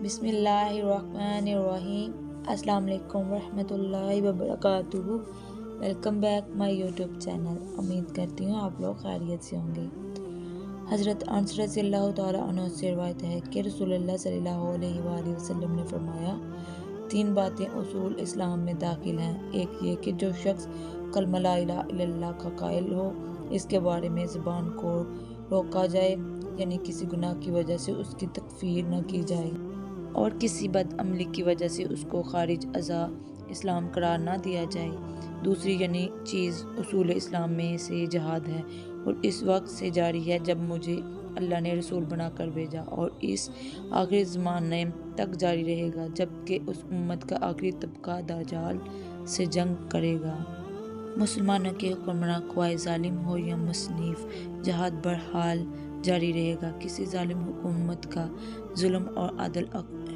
بسم اللہ الرحمن الرحیم۔ السلام علیکم ورحمۃ اللہ وبرکاتہ۔ Welcome back my YouTube channel. امید کرتی ہوں آپ لوگ خیریت سے ہوں گے۔ حضرت انس رضی اللہ تعالیٰ عنہ سے روایت ہے کہ رسول اللہ صلی اللہ علیہ وآلہ وسلم نے فرمایا، 3 باتیں اصول اسلام میں داخل ہیں۔ ایک یہ کہ جو شخص کلمہ لا الہ الا اللہ کا قائل ہو، اس کے بارے میں زبان کو روکا جائے، یعنی کسی گناہ کی وجہ سے اس کی تکفیر نہ کی جائے اور کسی بد عملی کی وجہ سے اس کو خارج ازاں اسلام قرار نہ دیا جائے۔ دوسری یعنی چیز اصول اسلام میں سے جہاد ہے، اور اس وقت سے جاری ہے جب مجھے اللہ نے رسول بنا کر بھیجا، اور اس آخری زمانے تک جاری رہے گا جب کہ اس امت کا آخری طبقہ دجال سے جنگ کرے گا۔ مسلمانوں کے حکمراں خواہ ظالم ہو یا مصنف، جہاد بہرحال جاری رہے گا۔ کسی ظالم حکومت کا ظلم اور عادل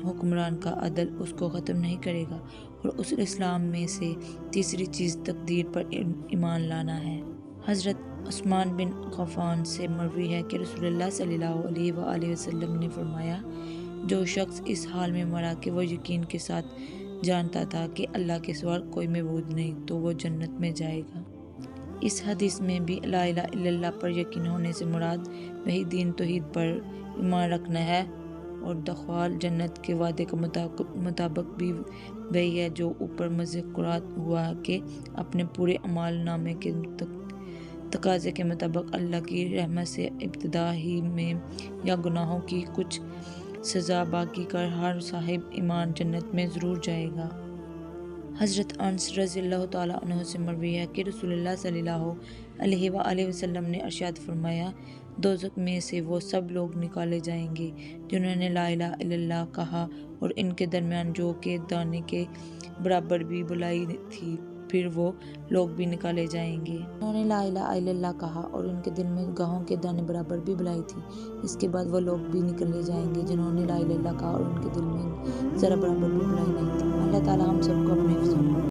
حکمران کا عدل اس کو ختم نہیں کرے گا۔ اور اصول اسلام میں سے تیسری چیز تقدیر پر ایمان لانا ہے۔ حضرت عثمان بن عفان سے مروی ہے کہ رسول اللہ صلی اللہ علیہ وآلہ وسلم نے فرمایا، جو شخص اس حال میں مرا کہ وہ یقین کے ساتھ جانتا تھا کہ اللہ کے سوا کوئی معبود نہیں، تو وہ جنت میں جائے گا۔ اس حدیث میں بھی لا الہ الا اللہ پر یقین ہونے سے مراد وہی دین توحید پر ایمان رکھنا ہے، اور دخول جنت کے وعدے کے مطابق بھی وہی ہے جو اوپر مذکورات ہوا کہ اپنے پورے اعمال نامے کے تقاضے کے مطابق اللہ کی رحمت سے ابتدا ہی میں یا گناہوں کی کچھ سزا باقی کر ہر صاحب ایمان جنت میں ضرور جائے گا۔ حضرت انس رضی اللہ تعالیٰ عنہ سے مروی ہے کہ رسول اللہ صلی اللہ علیہ وآلہ وسلم نے ارشاد فرمایا، دوزخ میں سے وہ سب لوگ نکالے جائیں گے جنہوں نے لا الہ الا اللہ کہا اور ان کے درمیان جو کہ دانے کے برابر بھی بلائی تھی، پھر وہ لوگ بھی نکالے جائیں گے جنہوں نے لا الہ الا اللہ کہا اور ان کے دل میں گاہوں کے دانے برابر بھی بلائی تھی۔ اس کے بعد وہ لوگ بھی نکالے جائیں گے جنہوں نے لا الہ الا اللہ کہا اور ان کے دل میں ذرہ برابر بھی بلائی نہیں تھی۔ اللہ تعالیٰ ہم سب کو اپنے حفظ